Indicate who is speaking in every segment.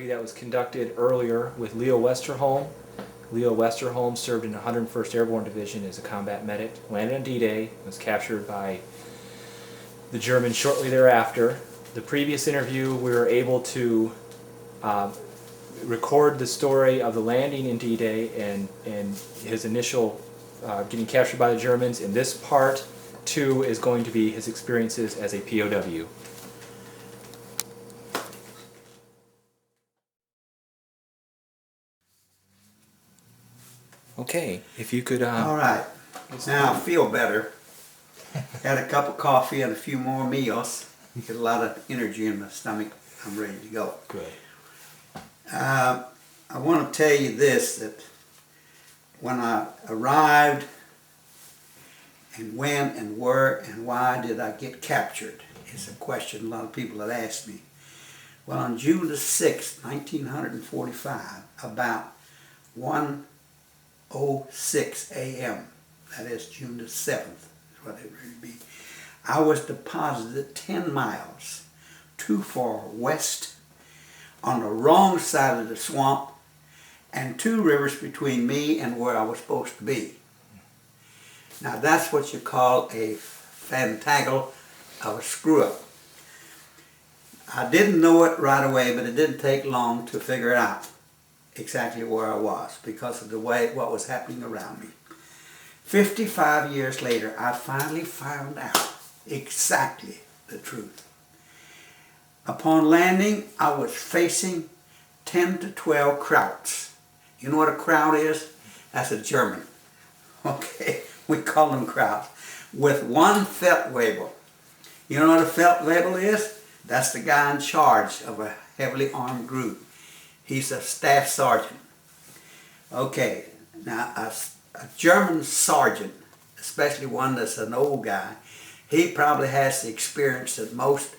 Speaker 1: That was conducted earlier with Leo Westerholm. Leo Westerholm served in the 101st Airborne Division as a combat medic, landed on D-Day, was captured by the Germans shortly thereafter. The previous interview, we were able to record the story of the landing in D-Day and his initial getting captured by the Germans. And this part 2 is going to be his experiences as a POW. Okay, if you could...
Speaker 2: All right, now I feel better. Had a cup of coffee and a few more meals. Get a lot of energy in my stomach. I'm ready to go.
Speaker 1: Good.
Speaker 2: I want to tell you this, that when I arrived and when and where and why did I get captured is a question a lot of people have asked me. Well, on June the 6th, 1945, about 1:06 a.m., that is June the 7th, is what it would be, I was deposited 10 miles too far west on the wrong side of the swamp and 2 rivers between me and where I was supposed to be. Now that's what you call a fantagle of a screw-up. I didn't know it right away, but it didn't take long to figure out exactly where I was because of the way what was happening around me. 55 years later, I finally found out exactly the truth. Upon landing, I was facing 10 to 12 krauts. You know what a kraut is? That's a German. Okay, we call them krauts. With 1 Feldwebel. You know what a Feldwebel is? That's the guy in charge of a heavily armed group. He's a staff sergeant. Okay, now a German sergeant, especially one that's an old guy, he probably has the experience that most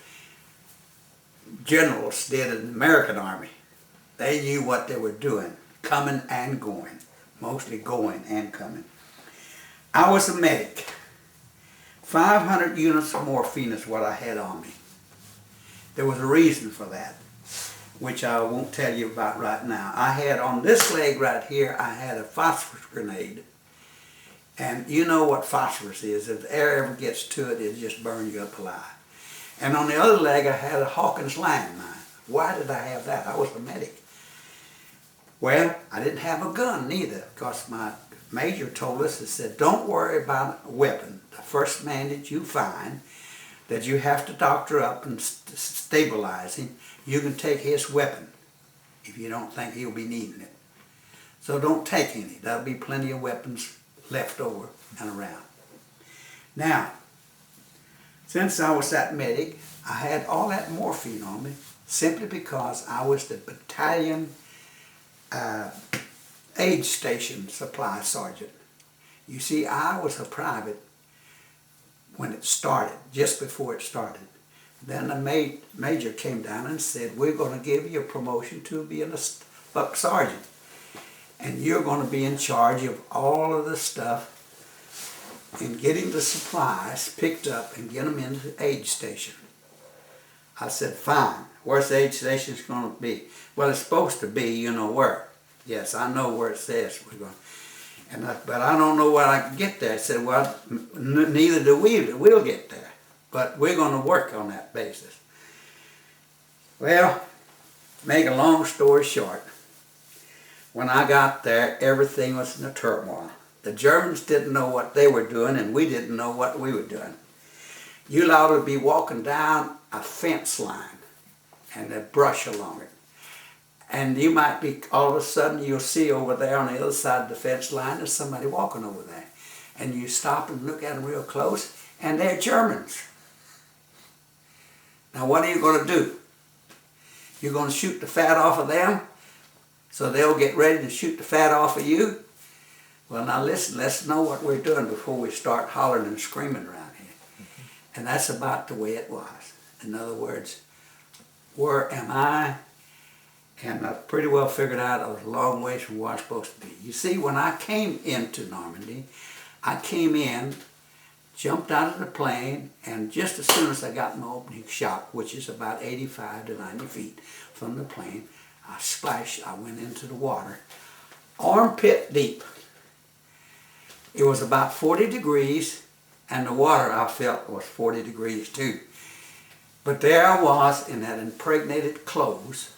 Speaker 2: generals did in the American Army. They knew what they were doing, coming and going, mostly going and coming. I was a medic. 500 units of morphine is what I had on me. There was a reason for that, which I won't tell you about right now. I had on this leg right here, I had a phosphorus grenade. And you know what phosphorus is. If the air ever gets to it, it'll just burn you up alive. And on the other leg, I had a Hawkins landmine. Why did I have that? I was a medic. Well, I didn't have a gun neither, because my major told us, he said, don't worry about a weapon. The first man that you find that you have to doctor up and stabilize him, you can take his weapon if you don't think he'll be needing it. So don't take any. There'll be plenty of weapons left over and around. Now, since I was that medic, I had all that morphine on me simply because I was the battalion aid station supply sergeant. You see, I was a private when it started, just before it started. Then the major came down and said, we're going to give you a promotion to being a buck sergeant. And you're going to be in charge of all of the stuff and getting the supplies picked up and get them into the aid station. I said, fine. Where's the aid station going to be? Well, it's supposed to be, you know where. Yes, I know where it says we're going. But I don't know where I can get there. I said, well, neither do we. We'll get there. But we're going to work on that basis. Well, to make a long story short, when I got there, everything was in a turmoil. The Germans didn't know what they were doing, and we didn't know what we were doing. You'll ought to be walking down a fence line and the brush along it. And you might be, all of a sudden, you'll see over there on the other side of the fence line, there's somebody walking over there. And you stop and look at them real close, and they're Germans. Now what are you going to do? You're going to shoot the fat off of them, so they'll get ready to shoot the fat off of you? Well, now listen, let's know what we're doing before we start hollering and screaming around here. And that's about the way it was. In other words, where am I? And I pretty well figured out I was a long ways from where I was supposed to be. You see, when I came into Normandy, I came in, jumped out of the plane, and just as soon as I got my opening shot, which is about 85 to 90 feet from the plane, I splashed, I went into the water, armpit deep. It was about 40 degrees, and the water I felt was 40 degrees too. But there I was in that impregnated clothes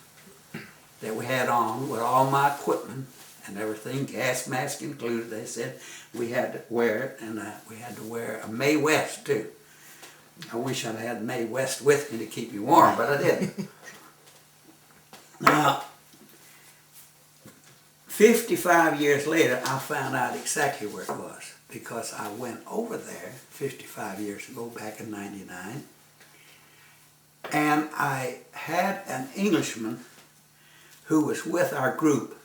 Speaker 2: that we had on with all my equipment and everything, gas mask included. They said we had to wear it, and we had to wear a Mae West too. I wish I'd had Mae West with me to keep me warm, but I didn't. Now, 55 years later, I found out exactly where it was, because I went over there 55 years ago, back in '99, and I had an Englishman who was with our group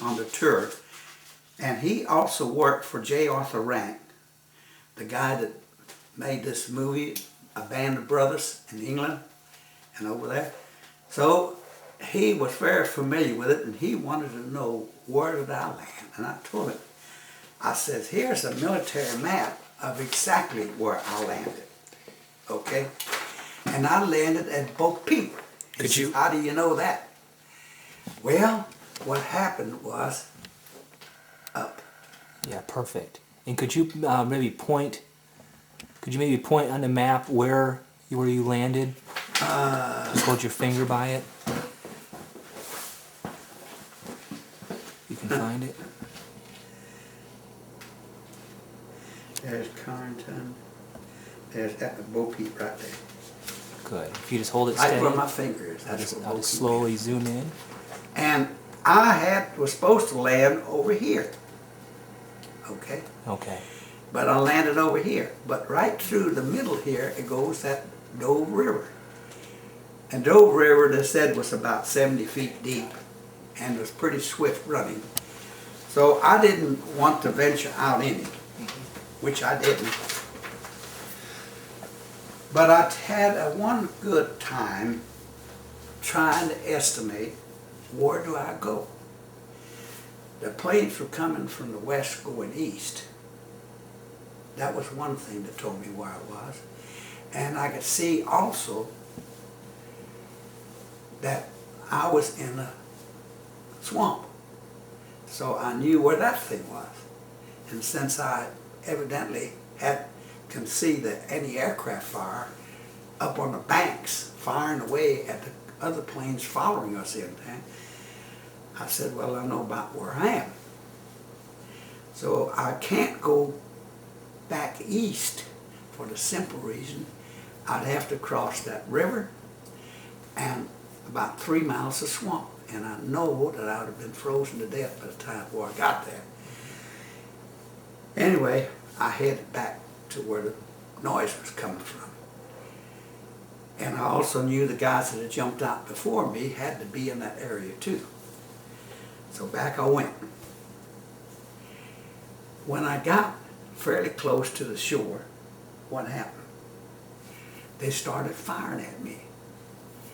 Speaker 2: on the tour, and he also worked for J. Arthur Rank, the guy that made this movie, A Band of Brothers, in England and over there. So he was very familiar with it, and he wanted to know where did I land. And I told him, I said, here's a military map of exactly where I landed. Okay? And I landed at Bo Peep. He said, how do you know that? Well, what happened was up.
Speaker 1: Yeah, perfect. And could you maybe point on the map where you landed? Just hold your finger by it. You can find it.
Speaker 2: There's Carrington. There's at the Bo Peep right there.
Speaker 1: Good. If you just hold it steady.
Speaker 2: Right where my finger is.
Speaker 1: I'll just slowly zoom in.
Speaker 2: And I was supposed to land over here. Okay?
Speaker 1: Okay.
Speaker 2: But I landed over here. But right through the middle here, it goes that Dove River. And Dove River, they said, was about 70 feet deep and was pretty swift running. So I didn't want to venture out in it, which I didn't. But I had one good time trying to estimate, where do I go? The planes were coming from the west going east. That was one thing that told me where I was. And I could see also that I was in a swamp. So I knew where that thing was. And since I evidently can see the anti-aircraft fire up on the banks, firing away at the other planes following us in there, I said, well, I know about where I am. So I can't go back east for the simple reason I'd have to cross that river and about 3 miles of swamp. And I know that I would have been frozen to death by the time before I got there. Anyway, I headed back to where the noise was coming from. And I also knew the guys that had jumped out before me had to be in that area too. So back I went. When I got fairly close to the shore, what happened? They started firing at me.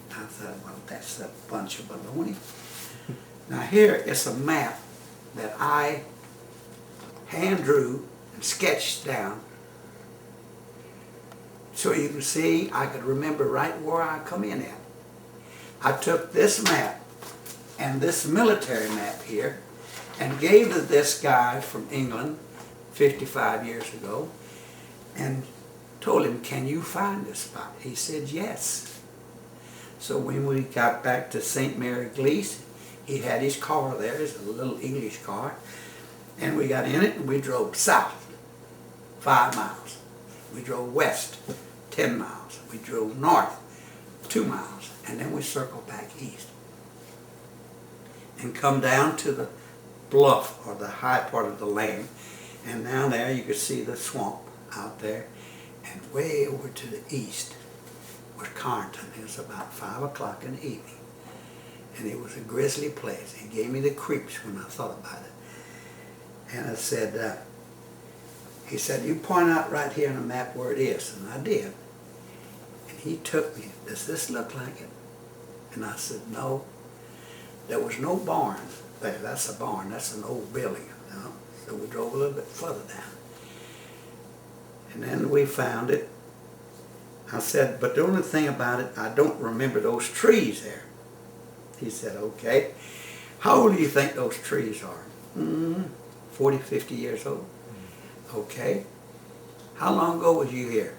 Speaker 2: I thought, well, that's a bunch of baloney. Now here is a map that I hand drew and sketched down, so you can see I could remember right where I come in at. I took this map and this military map here and gave to this guy from England 55 years ago and told him, can you find this spot? He said yes. So when we got back to St. Mary Glees, he had his car there, it's a little English car, and we got in it and we drove south 5 miles. We drove west 10 miles. We drove north 2 miles, and then we circled back east and come down to the bluff or the high part of the land. And down there you could see the swamp out there, and way over to the east was Carrington. It was about 5 o'clock in the evening, and it was a grisly place. It gave me the creeps when I thought about it. And I said, he said, you point out right here on the map where it is, and I did. And he took me, does this look like it? And I said, no. There was no barn there. That's a barn, that's an old building. You know? So we drove a little bit further down. And then we found it. I said, but the only thing about it, I don't remember those trees there. He said, okay. How old do you think those trees are? 40, 50 years old. Okay. How long ago was you here?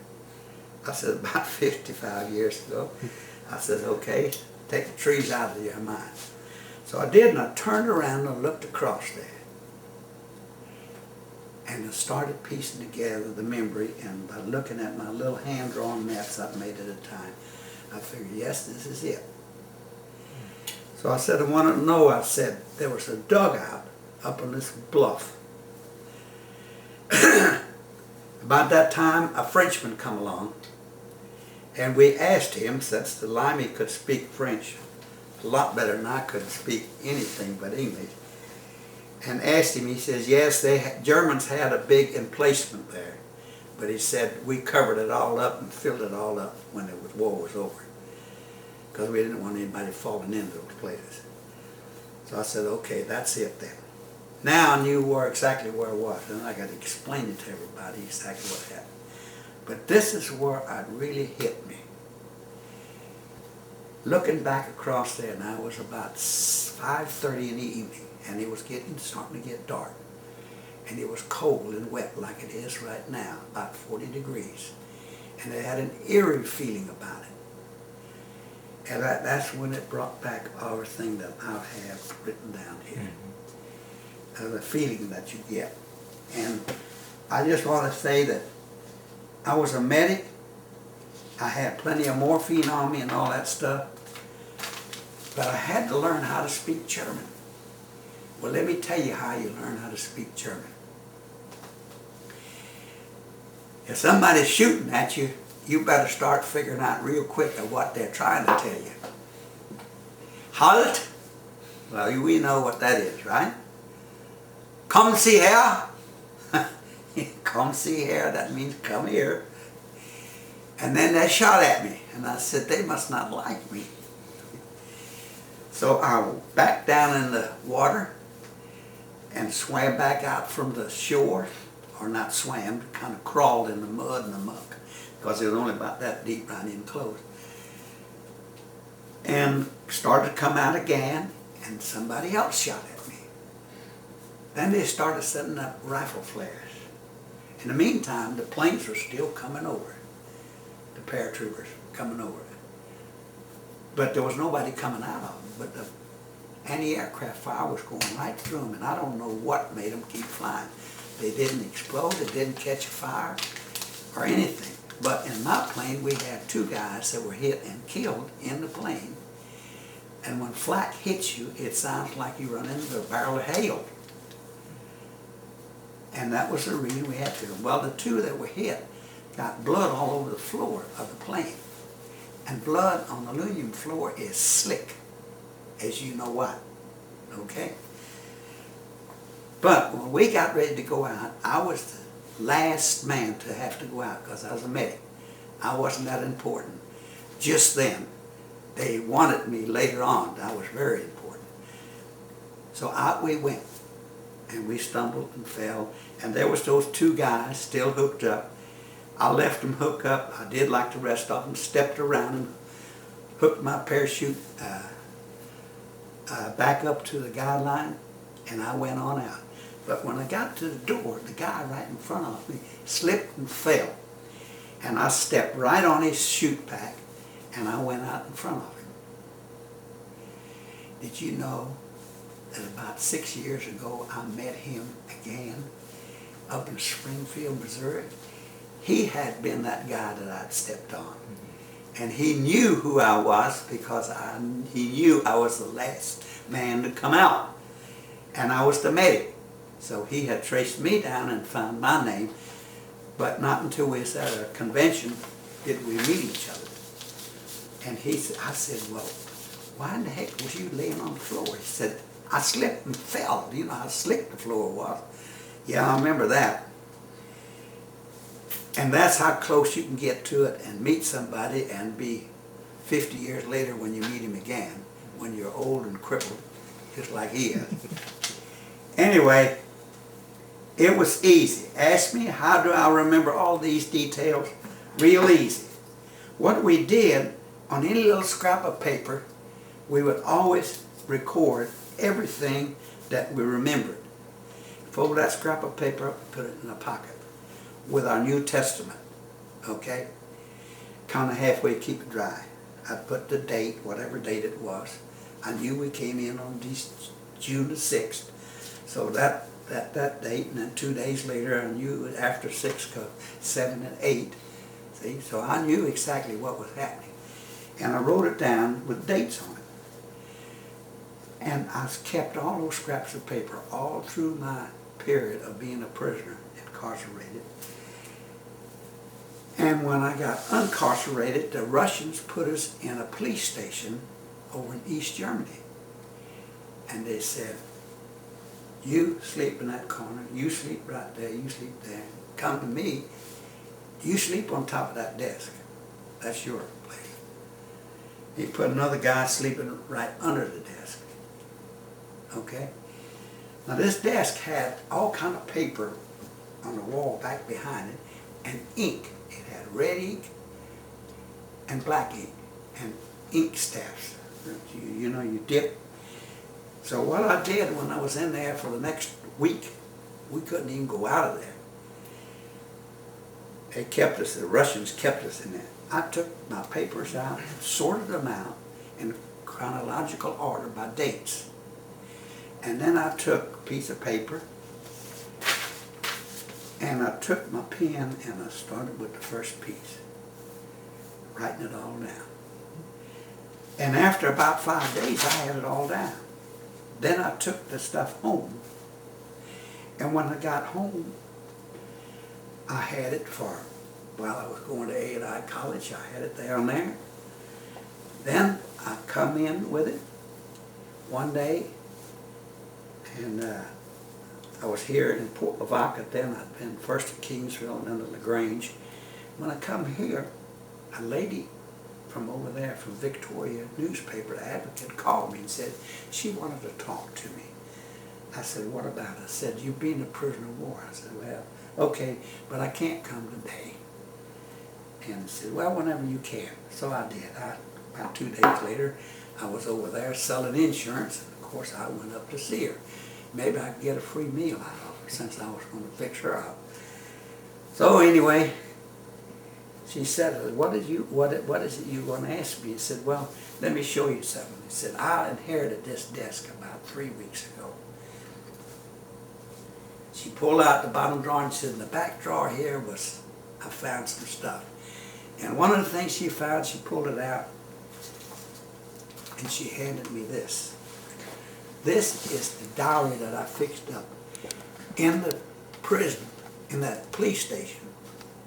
Speaker 2: I said, about 55 years ago. I said, okay, take the trees out of your mind. So I did, and I turned around and looked across there. And I started piecing together the memory, and by looking at my little hand-drawn maps I made at a time, I figured, yes, this is it. So I said, I wanted to know, I said, there was a dugout up on this bluff. About that time, a Frenchman come along, and we asked him, since the Limey could speak French a lot better than I could speak anything but English, and asked him, he says, yes, Germans had a big emplacement there, but he said, we covered it all up and filled it all up when the war was over, because we didn't want anybody falling into those places. So I said, okay, that's it then. Now I knew exactly where I was, and I got to explain it to everybody exactly what happened. But this is where it really hit me. Looking back across there, now it was about 5:30 in the evening, and it was starting to get dark. And it was cold and wet like it is right now, about 40 degrees. And it had an eerie feeling about it. And that's when it brought back everything that I have written down here. The feeling that you get. And I just want to say that I was a medic. I had plenty of morphine on me and all that stuff. But I had to learn how to speak German. Well, let me tell you how you learn how to speak German. If somebody's shooting at you, you better start figuring out real quick of what they're trying to tell you. Halt! Well, we know what that is, right? Come see her. Come see her, that means come here. And then they shot at me, and I said, they must not like me. So I backed down in the water and swam back out from the shore, or not swam, kind of crawled in the mud and the muck, because it was only about that deep right in close. And started to come out again, and somebody else shot at me. Then they started setting up rifle flares. In the meantime, the planes were still coming over, the paratroopers coming over. But there was nobody coming out of them. But the anti-aircraft fire was going right through them, and I don't know what made them keep flying. They didn't explode, they didn't catch a fire, or anything. But in my plane, we had 2 guys that were hit and killed in the plane. And when flak hits you, it sounds like you run into a barrel of hail. And that was the reason we had to. Well, the 2 that were hit got blood all over the floor of the plane. And blood on the aluminum floor is slick, as you know what, okay? But when we got ready to go out, I was the last man to have to go out because I was a medic. I wasn't that important. Just then, they wanted me later on. I was very important. So out we went, and we stumbled and fell, and there was those 2 guys still hooked up. I left them hooked up. I did like the rest of them, stepped around and hooked my parachute back up to the guideline, and I went on out. But when I got to the door, the guy right in front of me slipped and fell. And I stepped right on his chute pack, and I went out in front of him. Did you know that about 6 years ago, I met him again up in Springfield, Missouri? He had been that guy that I'd stepped on. And he knew who I was because he knew I was the last man to come out. And I was the medic. So he had traced me down and found my name. But not until we was at a convention did we meet each other. And I said, well, why in the heck was you laying on the floor? He said, I slipped and fell. You know how slick the floor was. Yeah, I remember that. And that's how close you can get to it and meet somebody and be 50 years later when you meet him again, when you're old and crippled, just like he is. Anyway, it was easy. Ask me, how do I remember all these details? Real easy. What we did, on any little scrap of paper, we would always record everything that we remembered. Fold that scrap of paper up and put it in a pocket with our New Testament, okay? Kind of halfway, keep it dry. I'd put the date, whatever date it was. I knew we came in on June the 6th. So that date, and then 2 days later I knew after 6, 7 and 8. See, so I knew exactly what was happening. And I wrote it down with dates on it. And I kept all those scraps of paper all through my period of being a prisoner, incarcerated. And when I got incarcerated, the Russians put us in a police station over in East Germany. And they said, you sleep in that corner, you sleep right there, you sleep there. Come to me, you sleep on top of that desk. That's your place. He put another guy sleeping right under the desk. Okay? Now this desk had all kind of paper on the wall back behind it, and ink. It had red ink and black ink and ink staffs. You know, you dip. So what I did when I was in there for the next week, we couldn't even go out of there. They kept us, the Russians kept us in there. I took my papers out and sorted them out in chronological order by dates. And then I took a piece of paper and I took my pen and I started with the first piece, writing it all down. And after about 5 days, I had it all down. Then I took the stuff home. And when I got home, I had it for, while I was going to A&I College, I had it down there. Then I come in with it one day, and I was here in Port Lavaca then. I'd been first at Kingsville and then to LaGrange. When I come here, a lady from over there, from Victoria newspaper, the Advocate, called me and said she wanted to talk to me. I said, what about it? I said, you've been a prisoner of war. I said, well, okay, but I can't come today. And said, well, whenever you can. So I did. About 2 days later, I was over there selling insurance, and of course I went up to see her. Maybe I could get a free meal out of her since I was going to fix her up. So anyway, she said, what is it you want to ask me? I said, well, let me show you something. He said, I inherited this desk about 3 weeks ago. She pulled out the bottom drawer and said, in the back drawer here was, I found some stuff. And one of the things she found, she pulled it out and she handed me this. This is the diary that I fixed up in the prison, in that police station.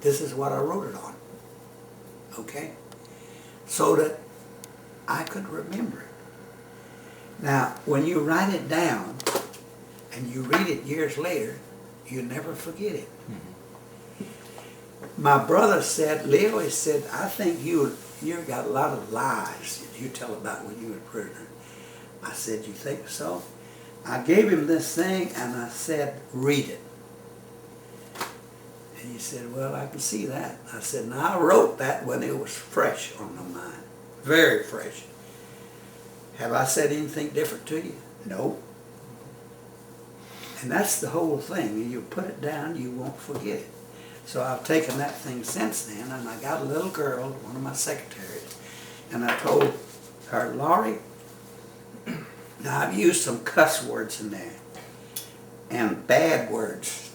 Speaker 2: This is what I wrote it on. Okay? So that I could remember it. Now, when you write it down and you read it years later, you never forget it. Mm-hmm. My brother said, Leo, he said, I think you got a lot of lies that you tell about when you were a prisoner. I said, you think so? I gave him this thing and I said, read it. And he said, well, I can see that. I said, now I wrote that when it was fresh on my mind. Very fresh. Have I said anything different to you? No. And that's the whole thing. You put it down, you won't forget it. So I've taken that thing since then, and I got a little girl, one of my secretaries, and I told her, Laurie, now I've used some cuss words in there, and bad words,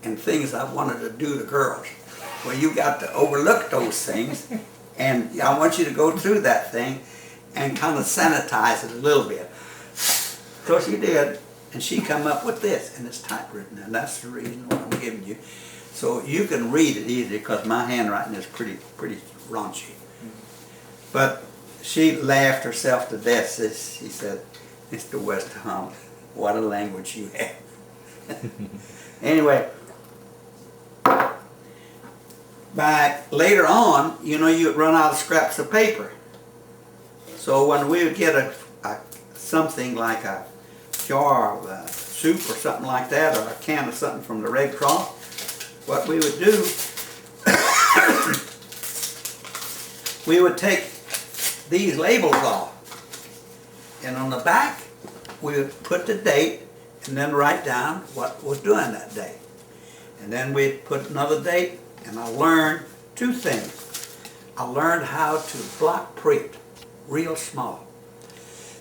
Speaker 2: and things I wanted to do to girls. Well, you got to overlook those things, and I want you to go through that thing and kind of sanitize it a little bit. So she did, and she come up with this, and it's typewritten, and that's the reason what I'm giving you. So you can read it easy, because my handwriting is pretty raunchy. But she laughed herself to death. She said, Mr. Westerholm, what a language you have. Anyway, later on, you know, you'd run out of scraps of paper. So when we would get something like a jar of soup or something like that, or a can of something from the Red Cross, what we would do, we would take these labels off And on the back, we would put the date and then write down what was doing that day. And then we'd put another date, and I learned two things. I learned how to block print real small.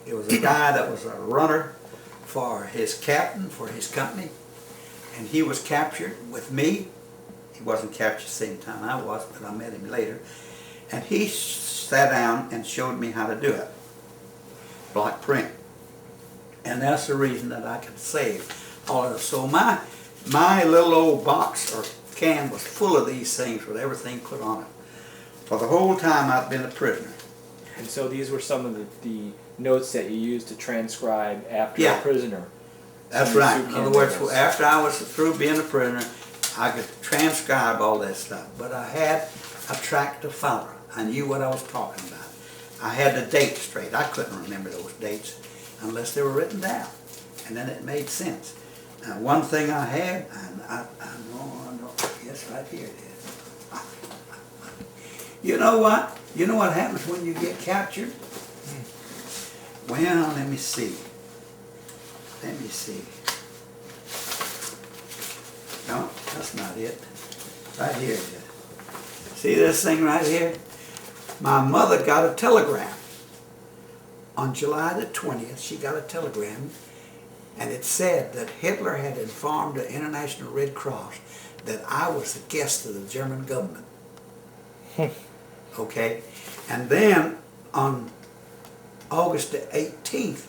Speaker 2: It was a guy that was a runner for his captain, for his company, and he was captured with me. He wasn't captured the same time I was, but I met him later. And he sat down and showed me how to do it, block print. And that's the reason that I could save all of it. So my little old box or can was full of these things with everything put on it. For the whole time I've been a prisoner.
Speaker 1: And so these were some of the notes that you used to transcribe after a prisoner.
Speaker 2: That's right. In other words, after I was through being a prisoner, I could transcribe all that stuff. But I had a tractor follower. I knew what I was talking about. I had the dates straight. I couldn't remember those dates unless they were written down. And then it made sense. Now, one thing I had, and I know, yes, right here it is. You know what? You know what happens when you get captured? Well, let me see. Let me see. No, that's not it. Right here it is. See this thing right here? My mother got a telegram. On July the 20th, she got a telegram, and it said that Hitler had informed the International Red Cross that I was a guest of the German government. Okay? And then on August the 18th,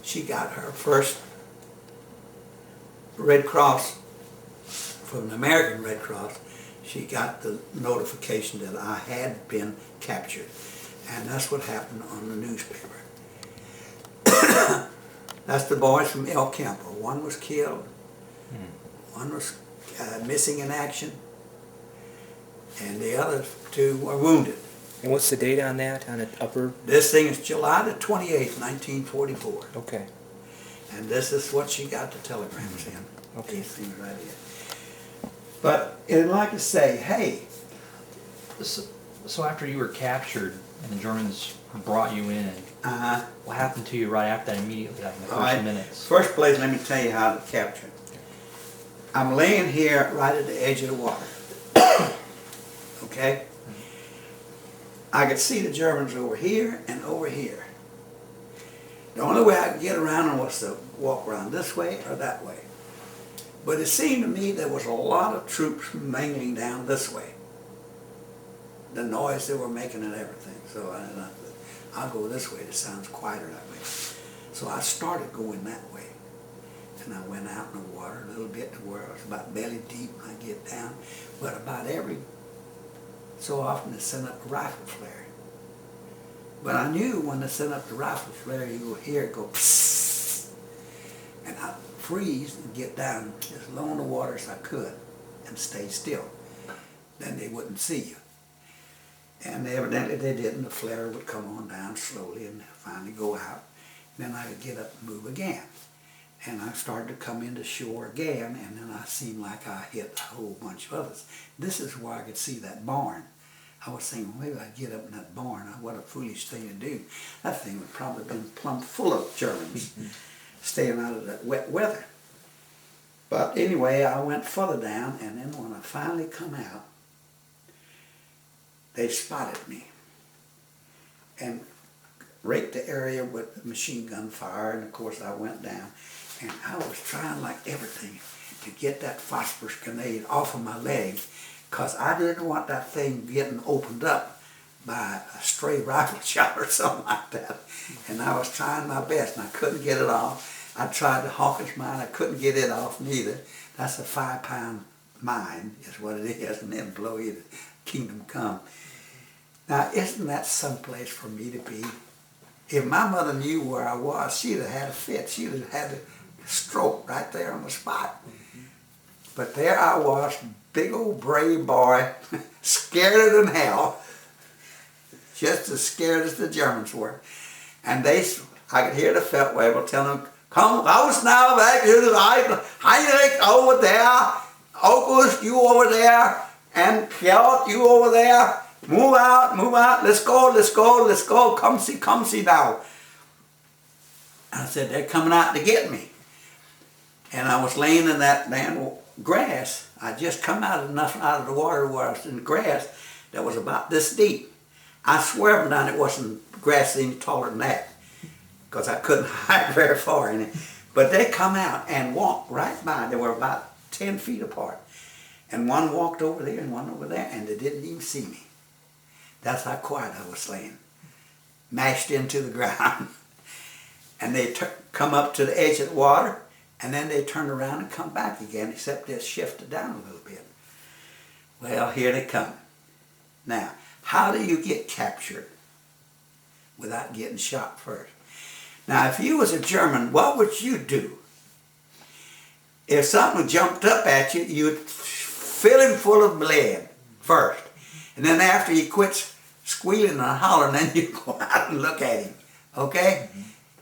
Speaker 2: she got her first Red Cross from the American Red Cross. She got the notification that I had been captured. And that's what happened on the newspaper. That's the boys from El Campo. One was killed. One was missing in action. And the other two were wounded.
Speaker 1: And what's the date on that, on the upper?
Speaker 2: This thing is July the 28th, 1944.
Speaker 1: Okay.
Speaker 2: And this is what she got the telegrams in.
Speaker 1: Okay.
Speaker 2: These things right here. But it'd like to say, hey.
Speaker 3: So after you were captured and the Germans brought you in, what happened to you right after that immediately, like in the first minutes?
Speaker 2: First place, let me tell you how to capture it. I'm laying here right at the edge of the water. Okay? I could see the Germans over here and over here. The only way I could get around them was to walk around this way or that way. But it seemed to me there was a lot of troops mingling down this way. The noise they were making and everything. So I'll go this way. It sounds quieter that way. So I started going that way. And I went out in the water a little bit to where I was about belly deep when I get down. But about every so often they sent up a rifle flare. But I knew when they sent up the rifle flare, you go hear it go psst, and I'd freeze and get down as low in the water as I could and stay still. Then they wouldn't see you. And evidently they didn't. The flare would come on down slowly and finally go out. Then I would get up and move again. And I started to come into shore again, and then I seemed like I hit a whole bunch of others. This is where I could see that barn. I was thinking, well, maybe I'd get up in that barn. What a foolish thing to do. That thing would probably have been plumb full of Germans staying out of that wet weather. But anyway, I went further down, and then when I finally come out, they spotted me and raked the area with machine gun fire, and of course I went down. And I was trying like everything to get that phosphorus grenade off of my leg, because I didn't want that thing getting opened up by a stray rifle shot or something like that. And I was trying my best, and I couldn't get it off. I tried the Hawkins mine, I couldn't get it off neither. That's a 5-pound mine is what it is, and then blow you to kingdom come. Now, isn't that someplace for me to be? If my mother knew where I was, she'd have had a fit. She'd have had a stroke right there on the spot. But there I was, big old brave boy, scared than hell, just as scared as the Germans were. And I could hear the Feldwebel telling them, "Come raus now, back to the right, Heinrich over there, August, you over there, and Piotr, you over there. Move out, let's go, come see now." I said, they're coming out to get me. And I was laying in that damn grass. I just come out of the water where I was in the grass that was about this deep. I swear up and down it wasn't grass any taller than that, because I couldn't hide very far in it. But they come out and walked right by. They were about 10 feet apart. And one walked over there and one over there, and they didn't even see me. That's how quiet I was laying, mashed into the ground. And they come up to the edge of the water, and then they turn around and come back again, except they shifted down a little bit. Well, here they come. Now, how do you get captured without getting shot first? Now, if you was a German, what would you do? If something jumped up at you, you'd fill him full of lead first. And then after he quits squealing and hollering, then you go out and look at him. Okay? Mm-hmm.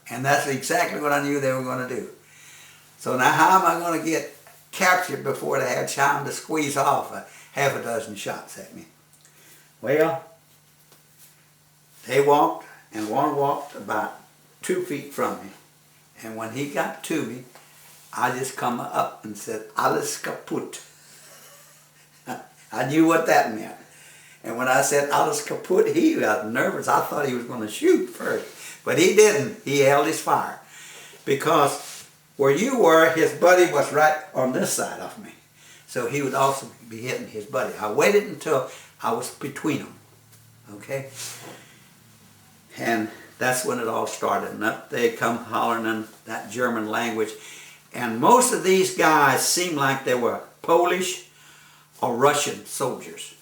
Speaker 2: And that's exactly what I knew they were going to do. So now how am I going to get captured before they had time to squeeze off half a dozen shots at me? Well, they walked, and one walked about 2 feet from me. And when he got to me, I just come up and said, "Alles kaputt." I knew what that meant. And when I said "Alles kaputt," he got nervous. I thought he was going to shoot first. But he didn't. He held his fire. Because where you were, his buddy was right on this side of me. So he would also be hitting his buddy. I waited until I was between them. Okay? And that's when it all started. And up they come hollering in that German language. And most of these guys seemed like they were Polish or Russian soldiers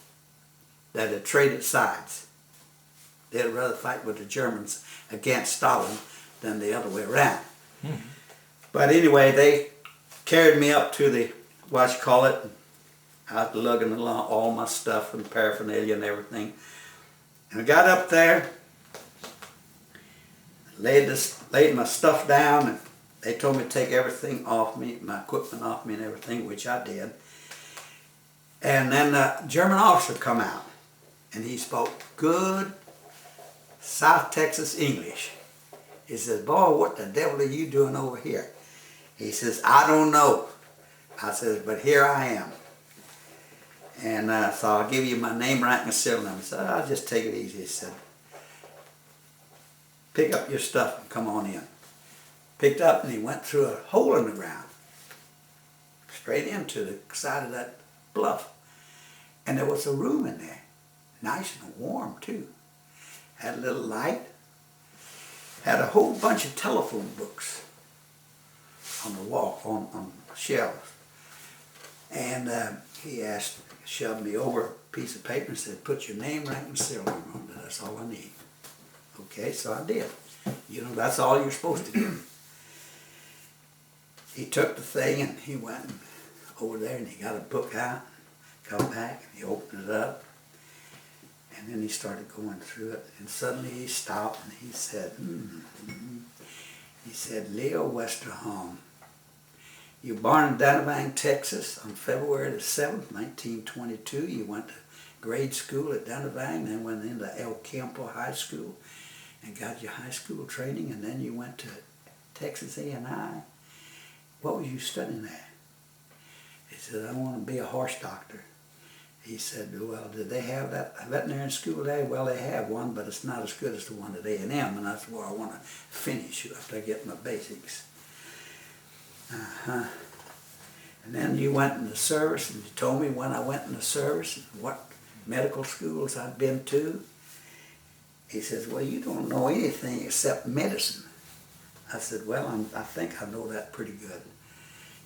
Speaker 2: that had traded sides. They'd rather fight with the Germans against Stalin than the other way around. Mm-hmm. But anyway, they carried me up to the, what you call it, out lugging along all my stuff and paraphernalia and everything. And I got up there, laid my stuff down, and they told me to take everything off me, my equipment off me and everything, which I did. And then the German officer come out, and he spoke good South Texas English. He says, "Boy, what the devil are you doing over here?" He says, "I don't know." I says, "But here I am. And so I'll give you my name, rank, and serial number." He said, "I'll just take it easy." He said, "Pick up your stuff and come on in." Picked up, and he went through a hole in the ground, straight into the side of that bluff. And there was a room in there, nice and warm too. Had a little light, had a whole bunch of telephone books on the wall, on shelves. And he shoved me over a piece of paper and said, "Put your name, rank, and serial number on it. That's all I need." Okay, so I did. You know, that's all you're supposed to do. He took the thing and he went over there and he got a book out, come back, and he opened it up. And then he started going through it, and suddenly he stopped and he said, he said, "Leo Westerholm, you were born in Divison, Texas on February the 7th, 1922. You went to grade school at Divison, then went into El Campo High School and got your high school training, and then you went to Texas A&I. What was you studying there?" He said, "I want to be a horse doctor." He said, "Well, did they have that veterinary school there?" "Well, they have one, but it's not as good as the one at A&M, and that's where I want to finish after I get my basics." And then you went in the service, and you told me when I went in the service and what medical schools I'd been to. He says, "Well, you don't know anything except medicine." I said, "Well, I think I know that pretty good."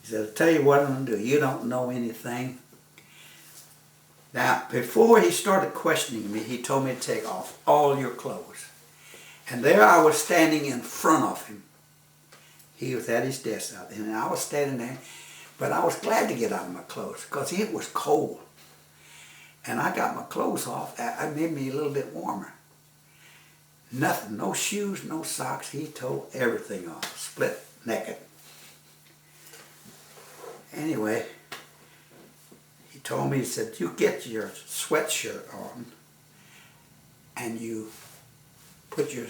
Speaker 2: He said, "I'll tell you what I'm going to do. You don't know anything." Now, before he started questioning me, he told me to take off all your clothes. And there I was standing in front of him. He was at his desk out there, and I was standing there, but I was glad to get out of my clothes because it was cold. And I got my clothes off. It made me a little bit warmer. Nothing, no shoes, no socks. He told everything off, split naked. Anyway, he told me, he said, "You get your sweatshirt on and you put your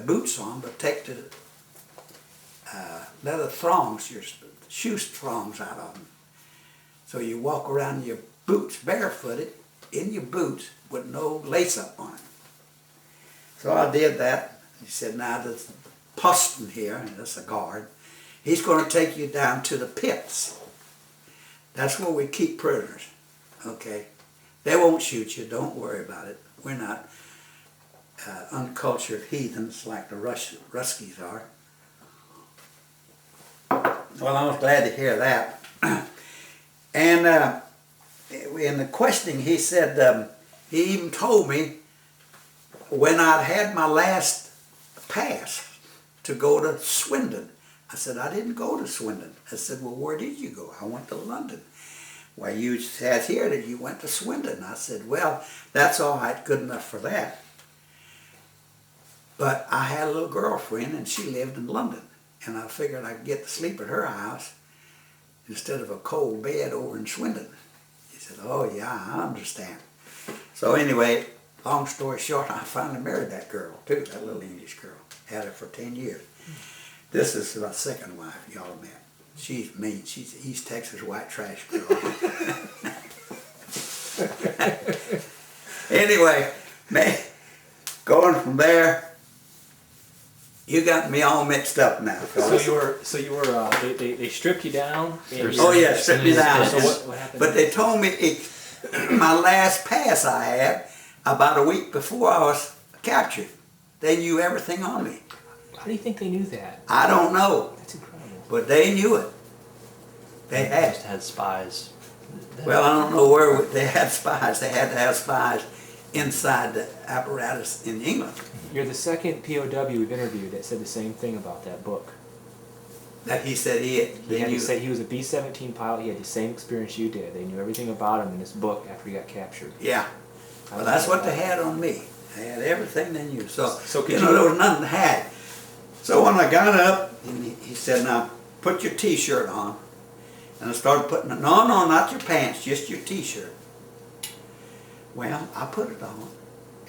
Speaker 2: boots on, but take the leather thongs, your shoe thongs out of them. So you walk around in your boots, barefooted, in your boots, with no lace up on it. So I did that. He said, now this Poston here, and that's a guard, he's going to take you down to the pits. That's where we keep prisoners, okay? They won't shoot you, don't worry about it. We're not uncultured heathens like the Ruskies are. Well, I was glad to hear that. And in the questioning, he said, he even told me when I'd had my last pass to go to Swindon. I said, I didn't go to Swindon. I said, well, where did you go? I went to London. Well, you said here that you went to Swindon. I said, well, that's all right, good enough for that. But I had a little girlfriend and she lived in London. And I figured I'd get to sleep at her house instead of a cold bed over in Swindon. He said, oh yeah, I understand. So anyway, long story short, I finally married that girl too, that little English girl. Had her for 10 years. This is my second wife, y'all met. She's mean. She's an East Texas white trash girl. Anyway, man, going from there, you got me all mixed up now.
Speaker 1: So you were. They stripped you down.
Speaker 2: Oh yeah, stripped me down.
Speaker 1: So what happened?
Speaker 2: But they told me my last pass I had about a week before I was captured. They knew everything on me.
Speaker 1: How do you think they knew that?
Speaker 2: I don't know.
Speaker 1: That's incredible.
Speaker 2: But they knew it. They
Speaker 3: had spies.
Speaker 2: Well, I don't know where they had spies. They had to have spies inside the apparatus in England.
Speaker 1: You're the second POW we've interviewed that said the same thing about that book.
Speaker 2: That he said
Speaker 1: He said he was a B-17 pilot. He had the same experience you did. They knew everything about him in this book after he got captured.
Speaker 2: Yeah. Well, that's what they had on me. They had everything they knew. So
Speaker 1: could
Speaker 2: there was nothing to hide. So when I got up, he said, now put your T-shirt on. And I started putting it, no, not your pants, just your T-shirt. Well, I put it on,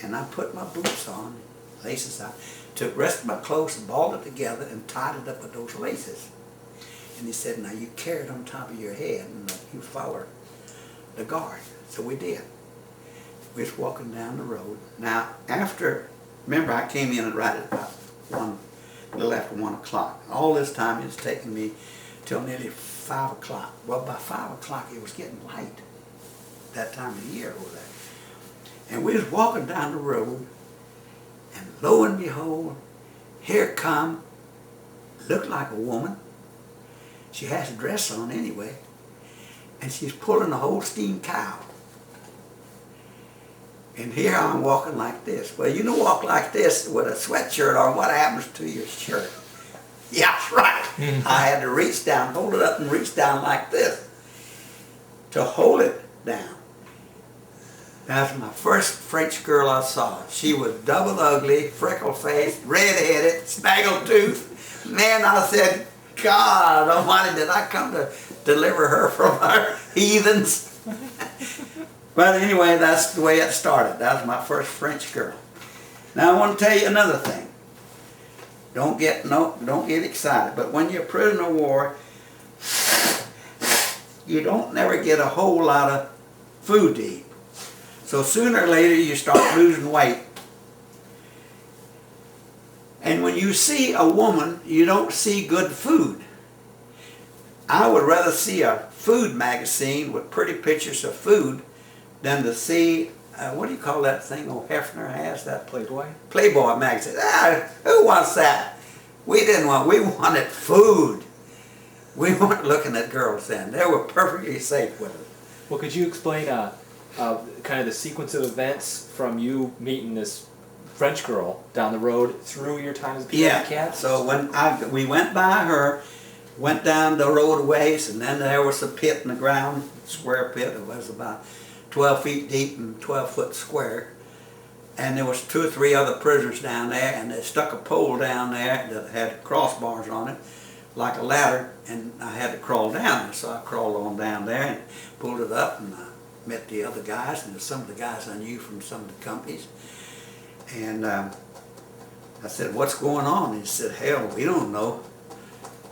Speaker 2: and I put my boots on, laces out, took the rest of my clothes and balled it together and tied it up with those laces. And he said, now you carry it on top of your head and you follow the guard. So we did. We was walking down the road. Now, remember I came in right at about a little after 1 o'clock. All this time it's taken me till nearly 5 o'clock. Well, by 5 o'clock it was getting light that time of the year over there. And we was walking down the road, and lo and behold, here come, looked like a woman. She has a dress on anyway, and she's pulling a Holstein cow. And here I'm walking like this. Well, you don't walk like this with a sweatshirt on. What happens to your shirt? Yeah, that's right. I had to reach down, hold it up and reach down like this to hold it down. That's my first French girl I saw. She was double ugly, freckle-faced, red-headed, snaggle-toothed. Man, I said, God almighty, did I come to deliver her from our heathens? But anyway, that's the way it started. That was my first French girl. Now I want to tell you another thing. Don't get excited. But when you're a prisoner of war, you don't never get a whole lot of food to eat. So sooner or later you start losing weight. And when you see a woman, you don't see good food. I would rather see a food magazine with pretty pictures of food than to see, what do you call that thing old Hefner has? That
Speaker 1: Playboy?
Speaker 2: Playboy magazine. Who wants that? We wanted food. We weren't looking at girls then. They were perfectly safe with us.
Speaker 1: Well, could you explain kind of the sequence of events from you meeting this French girl down the road through your time as a POW cat?
Speaker 2: So when we went by her, went down the road a ways, and then there was a pit in the ground, square pit. It was about 12 feet deep and 12 foot square. And there was 2 or 3 other prisoners down there, and they stuck a pole down there that had crossbars on it, like a ladder, and I had to crawl down. So I crawled on down there and pulled it up, and I met the other guys, and some of the guys I knew from some of the companies. And I said, what's going on? And he said, hell, we don't know.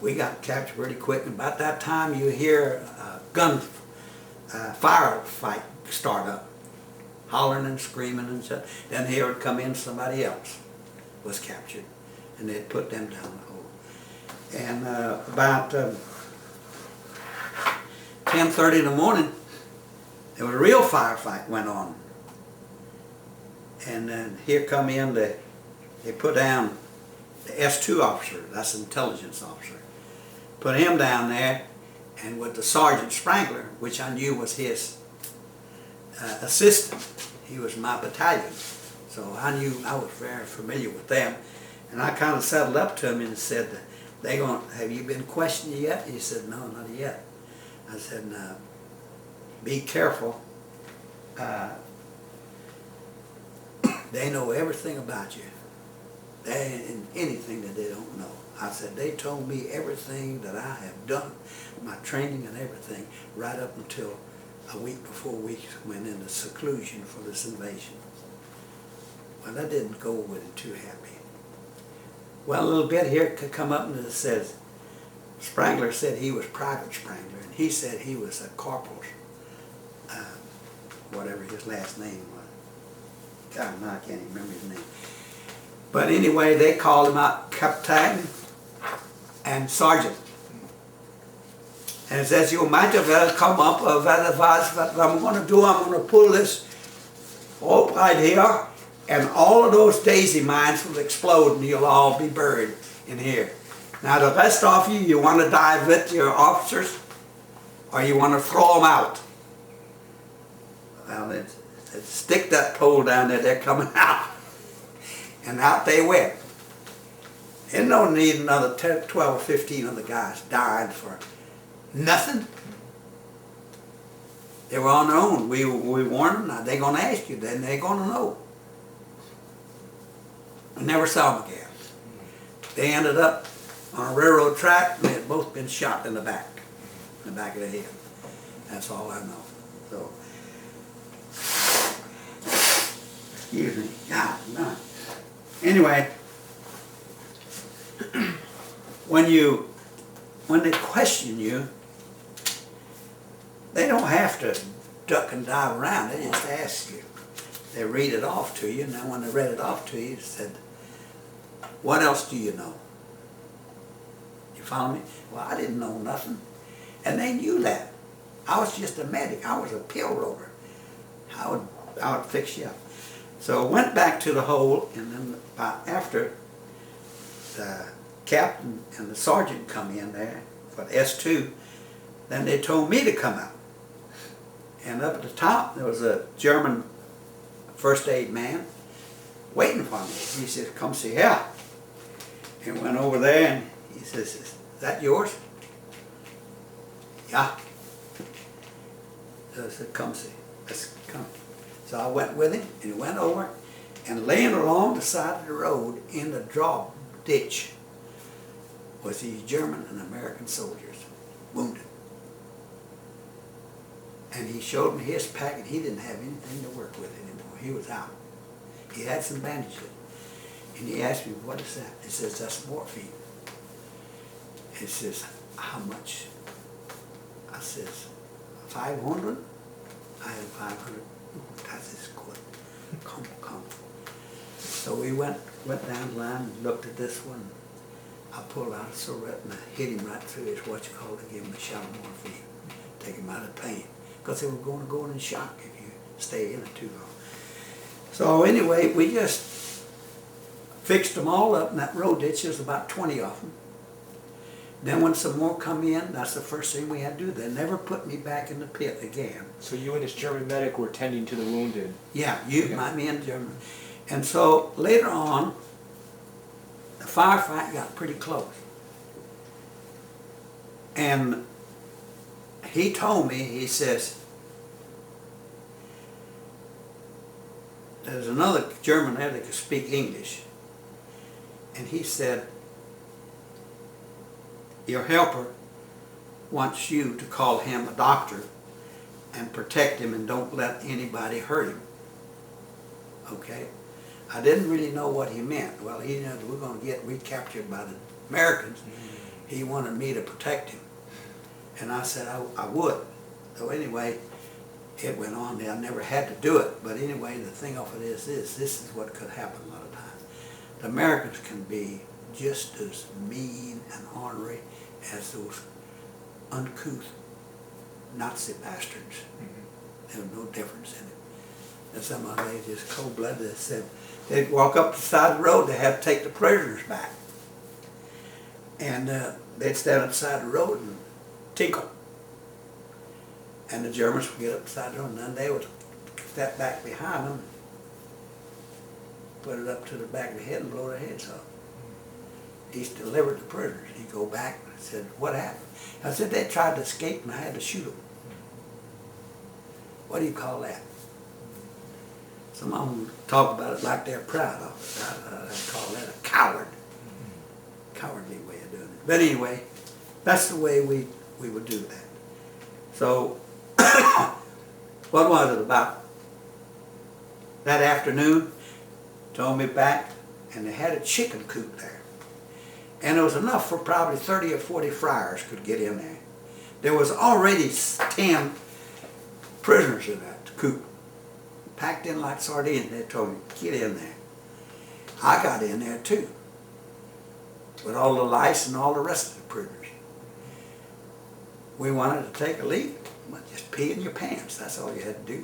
Speaker 2: we got captured pretty quick. And about that time you hear a gun firefight start up, hollering and screaming and stuff. Then here would come in somebody else was captured, and they'd put them down the hole. And about 10:30 in the morning, there was a real firefight went on. And then here come in they put down the S2 officer, that's an intelligence officer. Put him down there, and with the Sergeant Sprangler, which I knew was his assistant. He was my battalion. So I knew, I was very familiar with them. And I kind of settled up to him and said, have you been questioned yet? He said, no, not yet. I said, no, be careful. They know everything about you. There ain't anything that they don't know. I said, they told me everything that I have done, my training and everything, right up until a week before we went into seclusion for this invasion. Well, I didn't go with it too happy. Well, a little bit here could come up and it says, Sprangler said he was Private Sprangler, and he said he was a corporal, whatever his last name was. God, no, I can't even remember his name. But anyway, they called him out Captain and Sergeant. And it says, you might have well come up with advice what I'm going to do. I'm going to pull this rope right here, and all of those daisy mines will explode and you'll all be buried in here. Now the rest of you, you want to dive with your officers, or you want to throw them out? Well, stick that pole down there, they're coming out. And out they went. There's no need another 10, 12 or 15 of the guys dying for nothing. They were on their own. We warned them. Now they're going to ask you, then they're going to know. I never saw them again. They ended up on a railroad track, and they had both been shot in the back of the head. That's all I know. So, excuse me. God, no. Anyway, when they question you, they don't have to duck and dive around. They just ask you. They read it off to you, and then when they read it off to you, they said, what else do you know? You follow me? Well, I didn't know nothing. And they knew that. I was just a medic. I was a pill roller. I would fix you up. So I went back to the hole, and then about after the captain and the sergeant come in there for S2, then they told me to come out. And up at the top, there was a German first aid man waiting for me. He said, come see here. And went over there, and he says, is that yours? Yeah. So I said, come see. Let's come. So I went with him, and he went over, and laying along the side of the road in the draw ditch was these German and American soldiers, wounded. And he showed me his pack, and he didn't have anything to work with anymore. He was out. He had some bandages. And he asked me, what is that? He says, that's morphine. He says, how much? I says, 500? I had 500. That's his good. Come. So we went down the line and looked at this one. I pulled out a cigarette and I hit him right through his to give him a shot of morphine. Take him out of pain. Because they were going to go in shock if you stay in it too long. So anyway, we just fixed them all up in that road ditch. There's about 20 of them. Then when some more come in, that's the first thing we had to do. They never put me back in the pit again.
Speaker 1: So you and this German medic were tending to the wounded?
Speaker 2: Yeah, me and German. And so later on, the firefight got pretty close. And he told me, he says, there's another German there that could speak English. And he said, your helper wants you to call him a doctor and protect him and don't let anybody hurt him. Okay? I didn't really know what he meant. Well, he knew we're going to get recaptured by the Americans he wanted me to protect him. And I said I would. So anyway, it went on there. I never had to do it. But anyway, the thing of it is this is what could happen a lot of times. The Americans can be just as mean and ornery as those uncouth Nazi bastards. There was no difference in it. And some of them, they just cold-blooded. They said they'd walk up the side of the road, they had to take the prisoners back. And they'd stand up the side of the road and tinkle. And the Germans would get up the side of the road, and then they would step back behind them, put it up to the back of the head and blow their heads off. He's delivered the prisoners. He'd go back and said, what happened? I said, they tried to escape and I had to shoot them. What do you call that? Some of them talk about it like they're proud of it. I call that a coward. Cowardly way of doing it. But anyway, that's the way we would do that. So, what was it about that afternoon? Told me back, and they had a chicken coop there. And it was enough for probably 30 or 40 friars could get in there. There was already 10 prisoners in that coop, packed in like sardines. They told me, get in there. I got in there too, with all the lice and all the rest of the prisoners. We wanted to take a leak, well, just pee in your pants. That's all you had to do.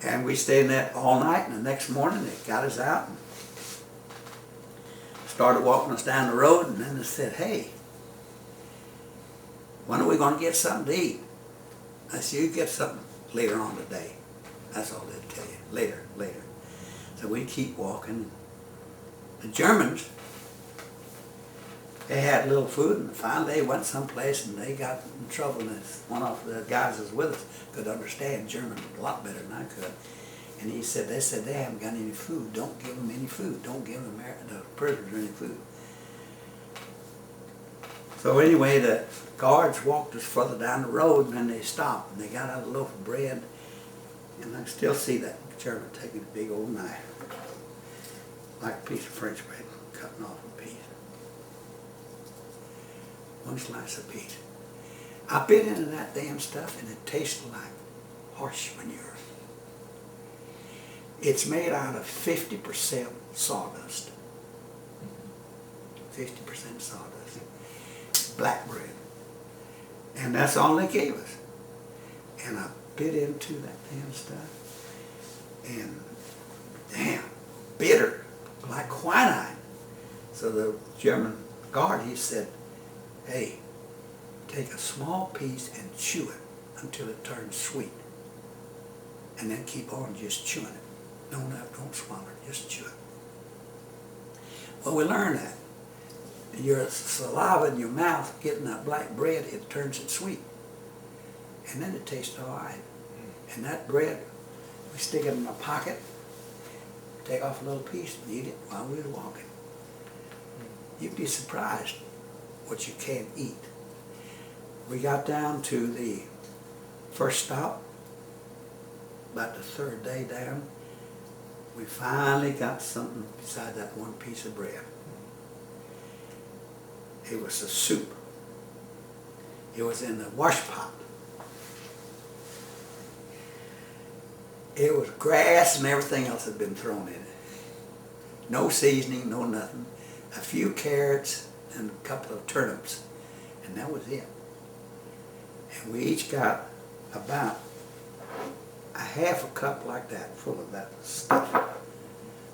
Speaker 2: And we stayed in that all night, and the next morning they got us out and started walking us down the road, and then they said, hey, when are we going to get something to eat? I said, you get something later on today. That's all they'd tell you. Later, later. So we keep walking. The Germans, they had little food, and finally they went someplace and they got in trouble. And one of the guys that was with us could understand German a lot better than I could. And he said, they haven't got any food. Don't give them any food. Don't give them the prisoners any food. So anyway, the guards walked us further down the road, and then they stopped, and they got out a loaf of bread, and I can still see that German taking a big old knife, like a piece of French bread, cutting off a piece. One slice a piece. I bit into that damn stuff, and it tasted like horse manure. It's made out of 50% sawdust. 50% sawdust. Black bread. And that's all they gave us. And I bit into that damn stuff. And damn, bitter, like quinine. So the German guard, he said, hey, take a small piece and chew it until it turns sweet. And then keep on just chewing it. Don't swallow it, just chew it. Well, we learned that. Your saliva in your mouth getting that black bread, it turns it sweet. And then it tastes all right. And that bread, we stick it in my pocket, take off a little piece and eat it while we were walking. You'd be surprised what you can't eat. We got down to the first stop, about the third day down. We finally got something beside that one piece of bread. It was a soup. It was in the wash pot. It was grass and everything else had been thrown in it. No seasoning, no nothing. A few carrots and a couple of turnips. And that was it. And we each got about a half a cup like that full of that stuff.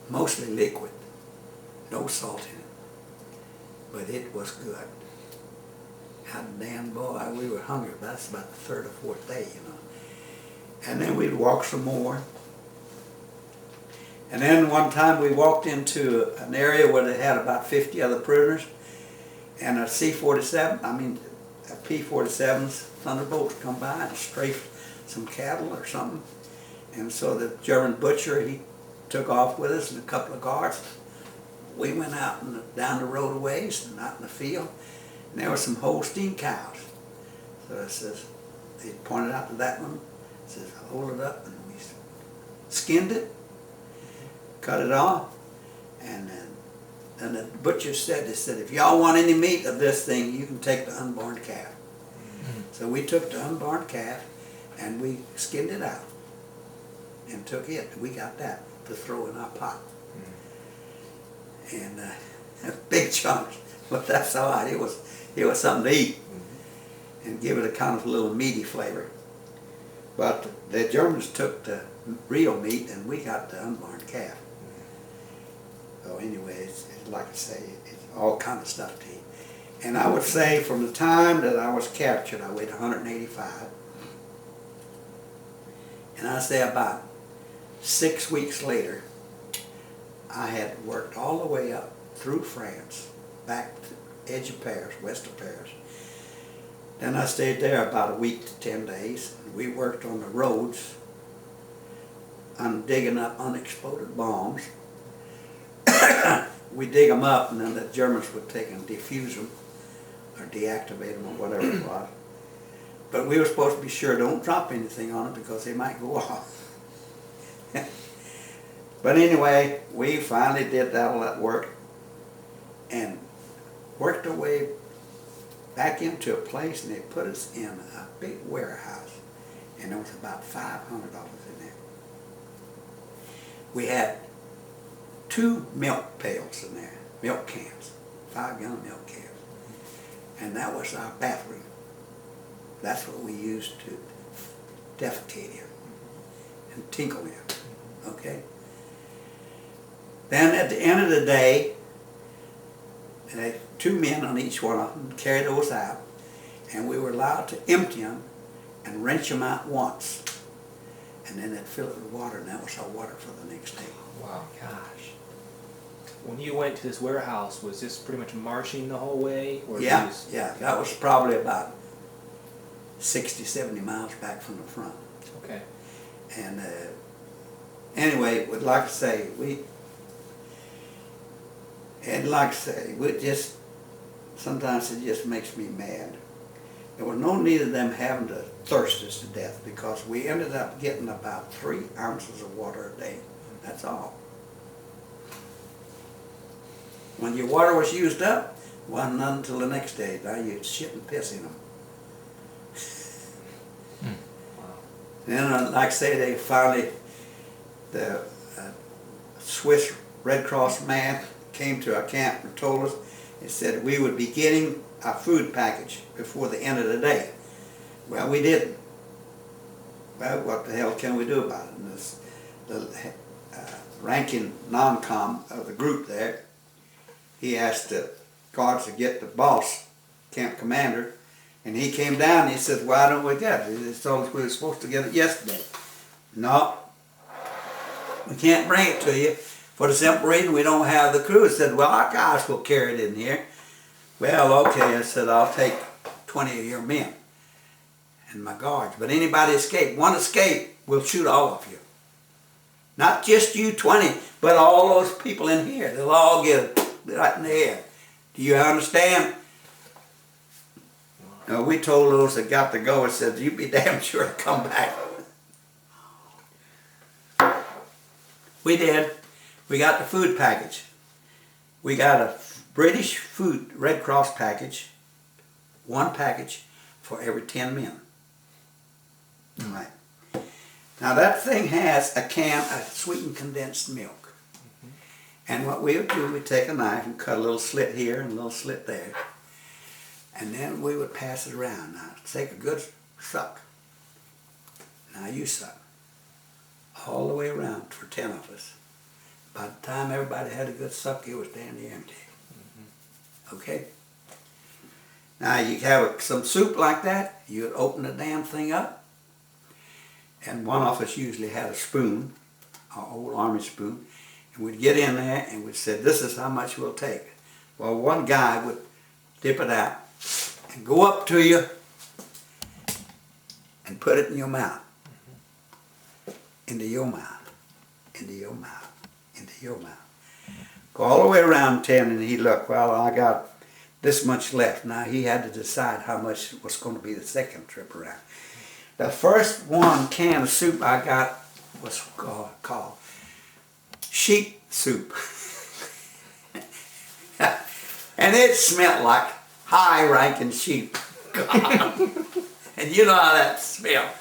Speaker 2: Mostly liquid. No salt in it. But it was good. God damn, boy, we were hungry. That's about the third or fourth day, you know. And then we'd walk some more. And then one time we walked into an area where they had about 50 other prisoners. And a C-47, a P-47's Thunderbolts come by and strafed some cattle or something. And so the German butcher, he took off with us and a couple of guards. We went out down the road a ways and out in the field, and there were some Holstein cows. So it says, they pointed out to that one, says, hold it up, and we skinned it, cut it off, and then And the butcher said, they said, if y'all want any meat of this thing, you can take the unborn calf. So we took the unborn calf and we skinned it out and took it. We got that to throw in our pot. And big chunks, but that's all right. It was something to eat and give it a kind of a little meaty flavor. But the Germans took the real meat and we got the unborn calf. So anyway, it's like I say, it's all kind of stuff to eat. And I would say from the time that I was captured, I weighed 185. And I say about 6 weeks later, I had worked all the way up through France, back to edge of Paris, west of Paris. Then I stayed there about a week to 10 days. We worked on the roads, on digging up unexploded bombs. We dig them up and then the Germans would take and defuse them or deactivate them or whatever it was. But we were supposed to be sure don't drop anything on it because they might go off. But anyway, we finally did all that work and worked our way back into a place, and they put us in a big warehouse, and there was about $500 in there. We had 2 milk pails in there, milk cans, 5-gallon milk cans, and that was our bathroom. That's what we used to defecate in and tinkle in, okay? Then at the end of the day, they had 2 men on each one of them carry those out, and we were allowed to empty them and wrench them out once, and then they'd fill it with water, and that was our water for the next day.
Speaker 1: Wow. Gosh. When you went to this warehouse, was this pretty much marching the whole way? Or
Speaker 2: Yeah, that was probably about 60, 70 miles back from the front.
Speaker 1: Okay.
Speaker 2: And anyway, would like to say, we just, sometimes it just makes me mad. There was no need of them having to thirst us to death because we ended up getting about 3 ounces of water a day. That's all. When your water was used up, it wasn't none until the next day. Now you'd shit and piss in them.
Speaker 1: Wow.
Speaker 2: Then, like I say, they finally, the Swiss Red Cross man came to our camp and told us, he said we would be getting our food package before the end of the day. Well, we didn't. Well, what the hell can we do about it? And this, the ranking non-com of the group there, he asked the guards to get the boss, camp commander, and he came down and he said, why don't we get it? He told us we were supposed to get it yesterday. No, we can't bring it to you for the simple reason we don't have the crew. He said, well, our guys will carry it in here. Well, okay, I said, I'll take 20 of your men and my guards. But anybody escape, one escape, we'll shoot all of you. Not just you 20, but all those people in here. They'll all get right in the head. Do you understand? We told those that got to go, I said, you be damn sure to come back. We did. We got the food package. We got a British food Red Cross package, 1 package for every 10 men. Right. Now that thing has a can of sweetened condensed milk. And what we would do, we'd take a knife and cut a little slit here and a little slit there. And then we would pass it around. Now take a good suck. Now you suck. All the way around for 10 of us. By the time everybody had a good suck, it was damn near empty. Okay? Now you have some soup like that, you would open the damn thing up, and one of us usually had a spoon, an old army spoon, and we'd get in there and we'd say, this is how much we'll take. Well, one guy would dip it out and go up to you and put it in your mouth. Into your mouth, into your mouth, into your mouth. Go all the way around 10 and he'd look, well, I got this much left. Now he had to decide how much was going to be the second trip around. The first can of soup I got was called sheep soup. And it smelled like high-ranking sheep. And you know how that smells.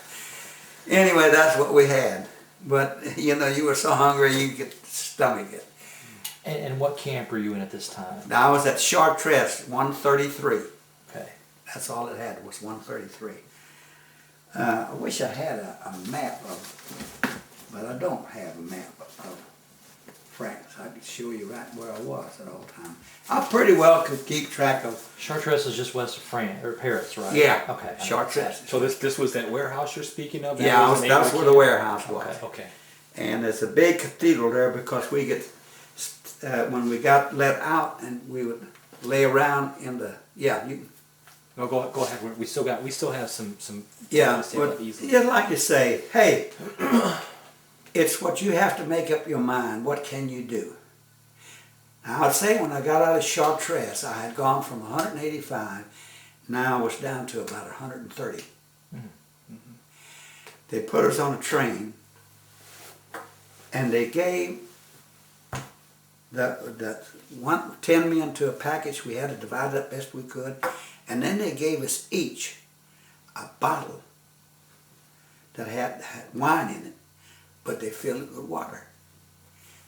Speaker 2: Anyway, that's what we had. But, you know, you were so hungry you could stomach it.
Speaker 3: And what camp were you in at this time?
Speaker 2: I was at Chartres, 133.
Speaker 3: Okay.
Speaker 2: That's all it had, was 133. I wish I had a map of, but I don't have a map of France. I could show you right where I was at all time. I pretty well could keep track of.
Speaker 3: Chartres is just west of France, or Paris, right?
Speaker 2: Yeah,
Speaker 3: Okay.
Speaker 2: Chartres.
Speaker 1: So this was that warehouse you're speaking of?
Speaker 2: Yeah, that's where the warehouse was.
Speaker 1: Okay. Okay.
Speaker 2: And it's a big cathedral there because we get, when we got let out and we would lay around in the, yeah, you.
Speaker 1: No, go ahead. We still have some.
Speaker 2: Yeah,
Speaker 1: but
Speaker 2: you'd like to say, hey, it's what you have to make up your mind. What can you do? Now, I'd say when I got out of Chartres, I had gone from 185, now I was down to about 130. Mm-hmm. They put us on a train, and they gave the 10 men to a package. We had to divide it up best we could. And then they gave us each a bottle that had wine in it, but they filled it with water.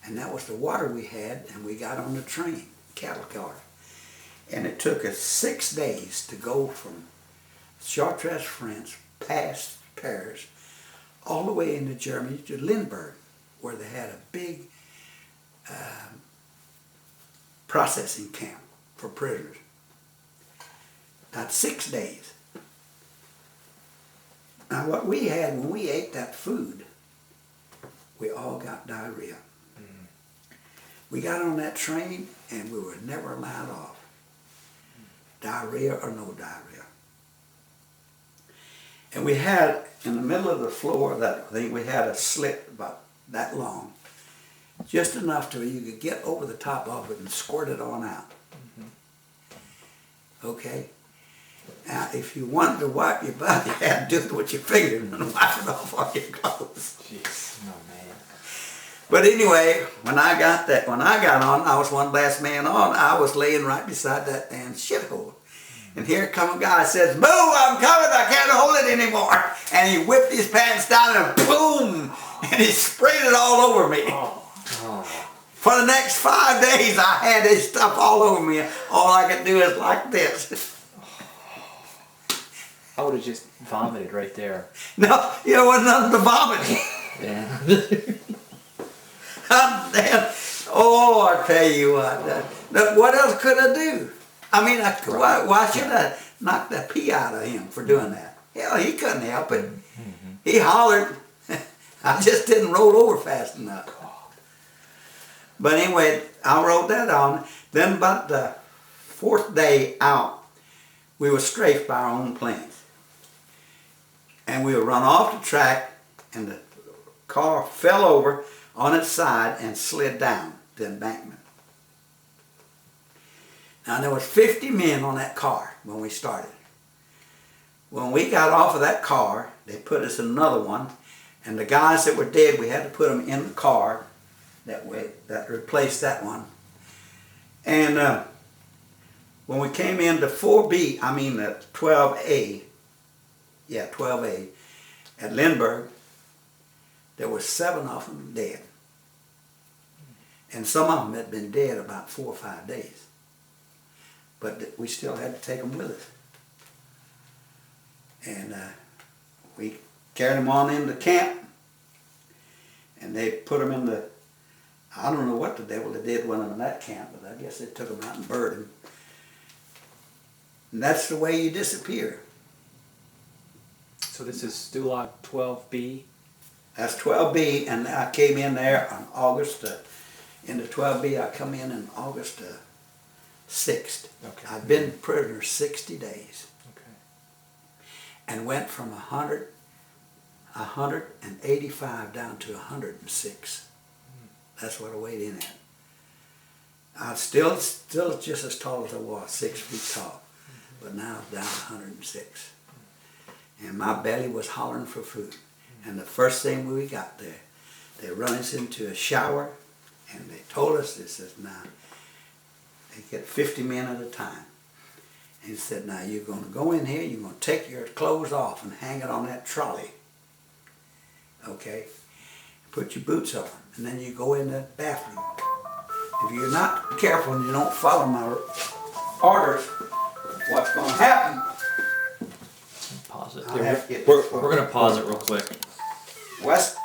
Speaker 2: And that was the water we had, and we got on the train, cattle car. And it took us 6 days to go from Chartres, France, past Paris, all the way into Germany to Limburg, where they had a big processing camp for prisoners. About 6 days. Now what we had when we ate that food, we all got diarrhea. Mm-hmm. We got on that train and we were never allowed off. Diarrhea or no diarrhea. And we had, in the middle of the floor of that thing, we had a slit about that long, just enough to where you could get over the top of it and squirt it on out. Mm-hmm. Okay? Now, if you wanted to wipe your butt, you had to do it with your finger and wipe it off all your clothes.
Speaker 3: Jeez, oh man.
Speaker 2: But anyway, when I got on, I was one last man on. I was laying right beside that damn shithole. And here come a guy that says, "Boo, I'm coming, I can't hold it anymore." And he whipped his pants down and boom, and he sprayed it all over me. For the next 5 days, I had this stuff all over me. All I could do is like this.
Speaker 3: I would have just vomited right there.
Speaker 2: No, there wasn't nothing to vomit.
Speaker 3: Yeah.
Speaker 2: Oh, I tell you what else could I do? I mean, why should I knock the pee out of him for doing that? Hell, he couldn't help it. Mm-hmm. He hollered. I just didn't roll over fast enough. But anyway, I wrote that on. Then about the 4th day out, we were strafed by our own planes. And we would run off the track, and the car fell over on its side and slid down the embankment. Now there was 50 men on that car when we started. When we got off of that car, they put us in another one, and the guys that were dead, we had to put them in the car that replaced that one. And when we came into 4B, I mean 12A, yeah, 12A, at Limburg, there were 7 of them dead. And some of them had been dead about 4 or 5 days. But we still had to take them with us. And we carried them on into camp, and they put them in the, I don't know what the devil they did with them in that camp, but I guess they took them out and buried them. And that's the way you disappear.
Speaker 1: So this is Stalag 12B?
Speaker 2: That's 12B, and I came in there on August, into 12B, I come in August 6th.
Speaker 1: Okay.
Speaker 2: I've been prisoner 60 days.
Speaker 1: Okay.
Speaker 2: And went from 185 down to 106. That's what I weighed in at. I'm still just as tall as I was, 6 feet tall. But now I'm down to 106. And my belly was hollering for food. And the first thing we got there, they run us into a shower, and they told us, they says, now, They get 50 men at a time. And he said, now you're going to go in here, you're going to take your clothes off and hang it on that trolley. Okay? Put your boots on, and then you go in the bathroom. If you're not careful and you don't follow my orders, what's going to happen?
Speaker 3: Pause it.
Speaker 2: I'll have to get
Speaker 3: We're
Speaker 2: this
Speaker 3: going to pause it real quick.
Speaker 2: West